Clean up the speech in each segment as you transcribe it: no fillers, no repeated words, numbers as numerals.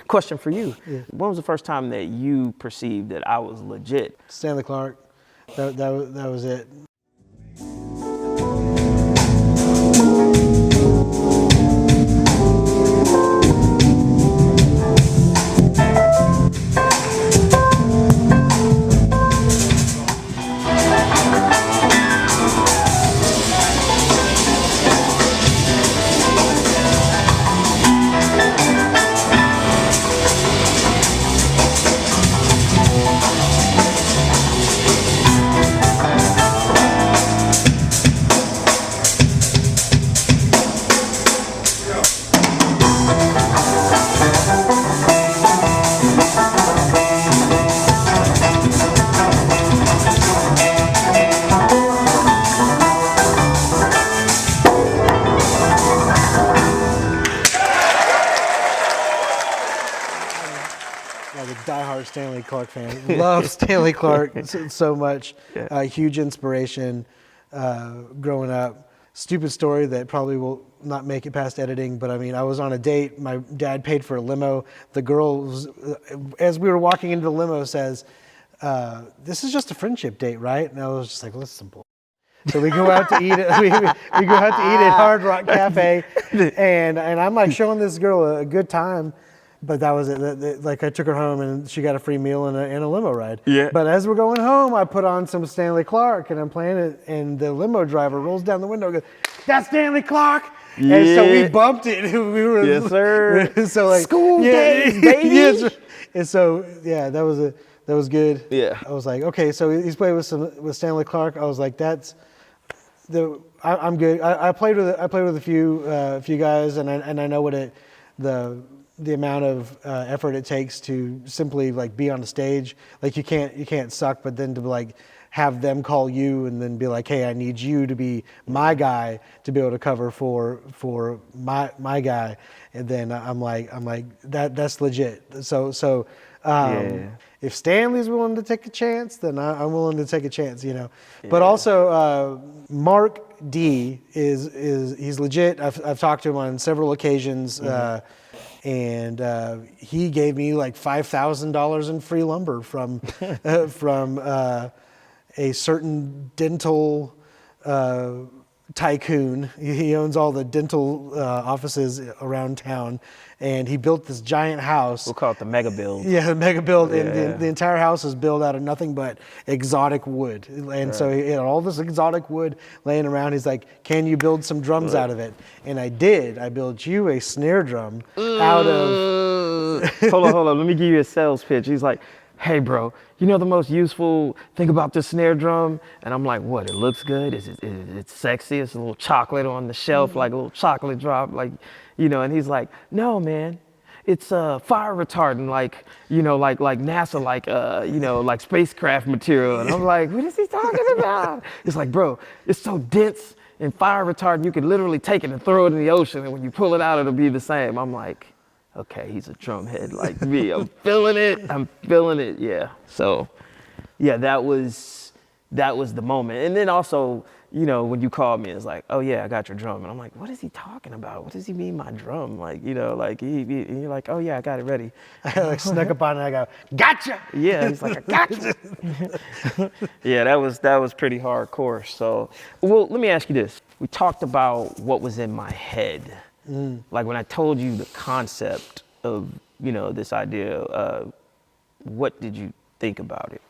Question for you. Yeah. When was the first time that you perceived that I was legit? Stanley Clark. That was it. Like a diehard Stanley Clark fan. Love Stanley Clark so much. Yeah. Huge inspiration growing up. Stupid story that probably will not make it past editing, but I mean, I was on a date. My dad paid for a limo. The girl, as we were walking into the limo, says, "This is just a friendship date, right?" And I was just like, "Well, this is some bull." So we go out to eat. We go out to eat at Hard Rock Cafe, and I'm like showing this girl a good time. But that was it. Like I took her home and she got a free meal and a limo ride. Yeah. But as we're going home, I put on some Stanley Clark and I'm playing it, and the limo driver rolls down the window and goes, "That's Stanley Clark." Yeah. And so we bumped it. We were, Yes, sir. So like School days, baby. Yes. And so yeah, that was good. Yeah. I was like, okay, so he's played with Stanley Clark. I was like, I'm good. I played with a few guys, and I know what the amount of effort it takes to simply like be on the stage. Like you can't suck, but then to like have them call you and then be like, "Hey, I need you to be my guy to be able to cover for my guy." And then I'm like that's legit. So if Stanley's willing to take a chance, then I'm willing to take a chance, you know. Yeah. But also Mark D he's legit. I've talked to him on several occasions. Mm-hmm. And he gave me like $5,000 in free lumber from a certain dental tycoon. He owns all the dental offices around town, and he built this giant house. We'll call it the mega build. Yeah, the mega build, Yeah. and the entire house is built out of nothing but exotic wood. And right. So he had all this exotic wood laying around. He's like, "Can you build some drums out of it?" And I did. I built you a snare drum out of... Hold on. Let me give you a sales pitch. He's like, "Hey, bro, you know the most useful thing about this snare drum?" And I'm like, "What? It looks good? It's sexy? It's a little chocolate on the shelf, like a little chocolate drop, like, you know?" And he's like, "No, man. It's fire retardant, like, you know, like NASA, like, you know, like spacecraft material." And I'm like, "What is he talking about?" He's like, "Bro, it's so dense and fire retardant, you could literally take it and throw it in the ocean, and when you pull it out, it'll be the same." I'm like, okay, he's a drumhead like me. I'm feeling it. Yeah. So, yeah, that was the moment. And then also, you know, when you called me, it's like, "Oh yeah, I got your drum." And I'm like, "What is he talking about? What does he mean my drum?" Like, you know, like and you're like, "Oh yeah, I got it ready." I like snuck up on it and I go, "Gotcha!" Yeah, he's like, "I got you." Yeah, that was pretty hardcore. So, well, let me ask you this. We talked about what was in my head. Like when I told you the concept of, you know, this idea, what did you think about it?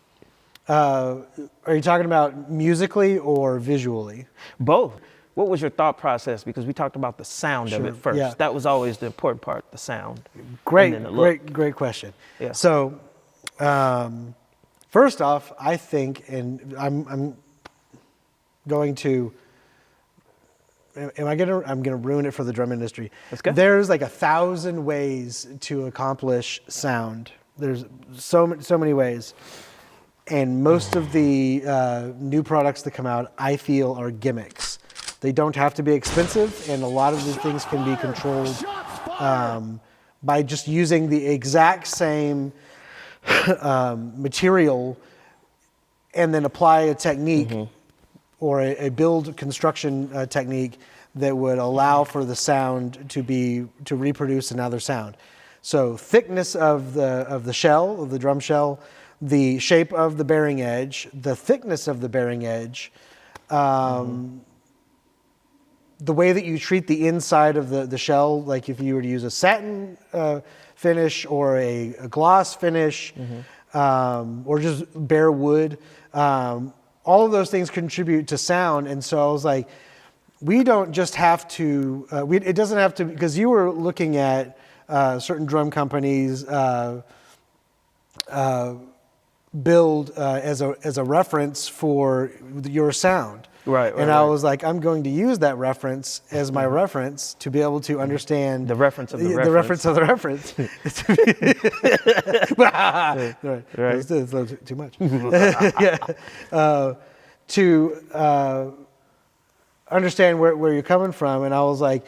Are you talking about musically or visually? Both. What was your thought process? Because we talked about the sound of it first. Yeah. That was always the important part, the sound. Great question. Yeah. So, first off, I think, and I'm going to... I'm gonna ruin it for the drum industry. Let's go. There's like 1,000 ways to accomplish sound. There's so many ways, and most of the new products that come out, I feel, are gimmicks. They don't have to be expensive, and a lot of these things can be controlled by just using the exact same material, and then apply a technique. Mm-hmm. Or a build construction technique that would allow for the sound to reproduce another sound. So thickness of the shell, of the drum shell, the shape of the bearing edge, the thickness of the bearing edge, the way that you treat the inside of the shell, like if you were to use a satin finish or a gloss finish, or just bare wood, all of those things contribute to sound. And so I was like, we don't just have to, it doesn't have to, because you were looking at certain drum companies build as a reference for your sound. Right. And I was like, I'm going to use that reference as my reference to be able to understand the reference of the the reference of the reference. Right. It's a little too much. Yeah. To understand where you're coming from. And I was like,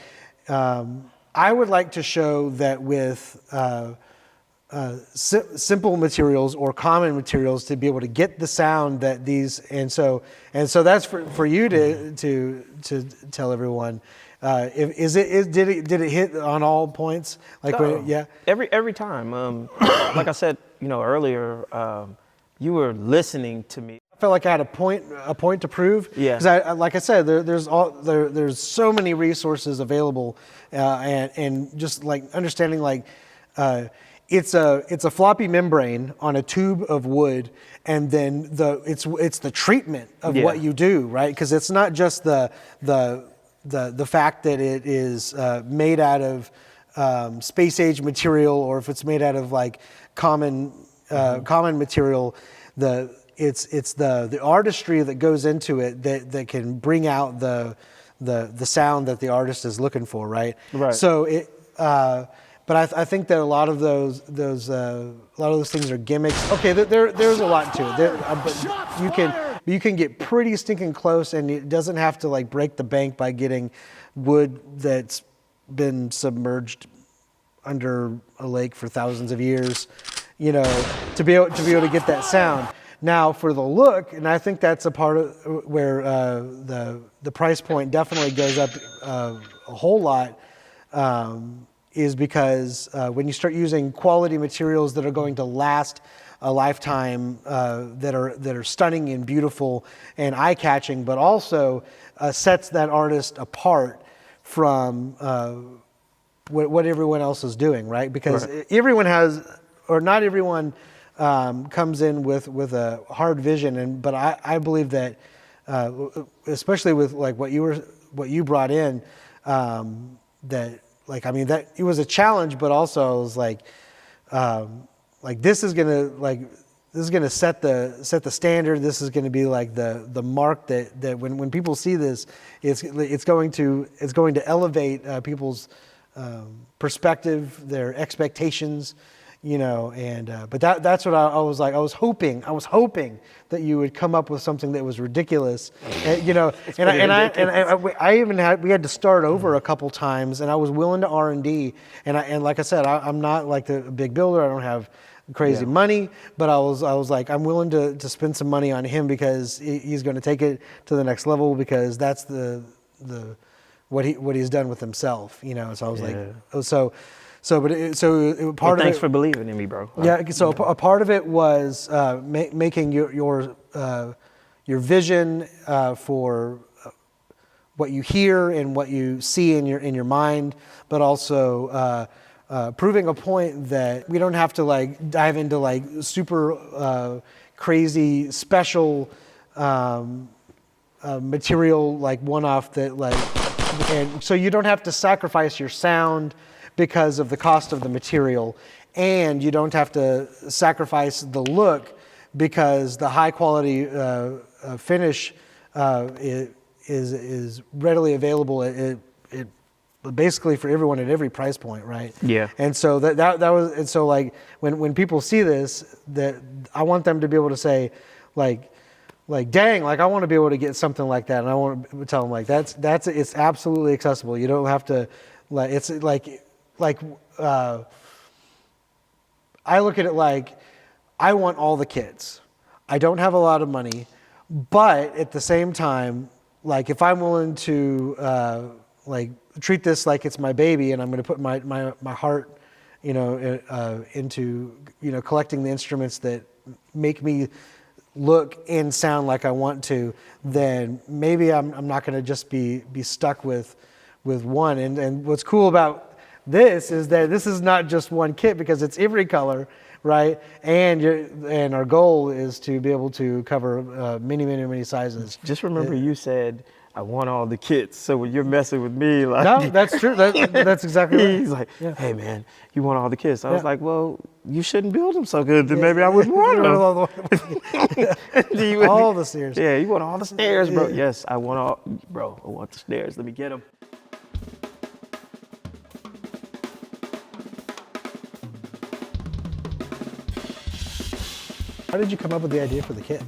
I would like to show that with simple materials or common materials to be able to get the sound that these, and so that's for you to tell everyone. Did it hit on all points? Like yeah. Every time. Like I said, earlier, you were listening to me. I felt like I had a point to prove. Yeah. Because like I said, there's so many resources available, and just like understanding like. It's a floppy membrane on a tube of wood, and then it's the treatment of what you do, right? Because it's not just the fact that it is made out of space age material, or if it's made out of like common material. It's the artistry that goes into it that can bring out the sound that the artist is looking for, right? Right. So but I think that a lot of those things are gimmicks. Okay, there's a lot to it. But you can get pretty stinking close, and it doesn't have to like break the bank by getting wood that's been submerged under a lake for thousands of years, to be able to get that sound. Now for the look, and I think that's a part of where the price point definitely goes up a whole lot. Is because when you start using quality materials that are going to last a lifetime, that are stunning and beautiful and eye-catching, but also sets that artist apart from what everyone else is doing, right? Because everyone has, or not everyone comes in with a hard vision, but I believe that, especially with like what you brought in, that. Like, I mean, that it was a challenge, but also I was like this is gonna set the standard. This is gonna be like the mark that when people see this, it's going to elevate people's perspective, their expectations, and but that's what I was like. I was hoping that you would come up with something that was ridiculous, and we had to start over a couple times, and I was willing to R&D, and like I said, I'm not like the big builder. I don't have crazy money, but I was like, I'm willing to spend some money on him because he's going to take it to the next level, because that's what he's done with himself, So I was like, thanks for believing in me, bro. Yeah. So a part of it was making your vision for what you hear and what you see in your mind, but also proving a point that we don't have to like dive into like super crazy special material like one-off that like, and so you don't have to sacrifice your sound because of the cost of the material, and you don't have to sacrifice the look because the high quality finish is readily available. It basically for everyone at every price point, right? Yeah. And so that was, and so like when people see this, that I want them to be able to say, like dang, like I want to be able to get something like that, and I want to tell them like that's it's absolutely accessible. You don't have to like it's like I look at it like I want all the kids. I don't have a lot of money, but at the same time, like if I'm willing to like treat this like it's my baby, and I'm going to put my heart into collecting the instruments that make me look and sound like I want to, then maybe I'm not going to just be stuck with one. And what's cool about this is that this is not just one kit, because it's every color, right? And our goal is to be able to cover many sizes. Just remember, you said, I want all the kits. So when you're messing with me, like, No, that's true. That's exactly right. he's like, Yeah. hey man, you want all the kits? I was Yeah. like, well, you shouldn't build them so good, then maybe I wouldn't want them. All the snares. Yeah, you want all the snares, bro. Yes, I want I want the snares. Let me get them. How did you come up with the idea for the kit?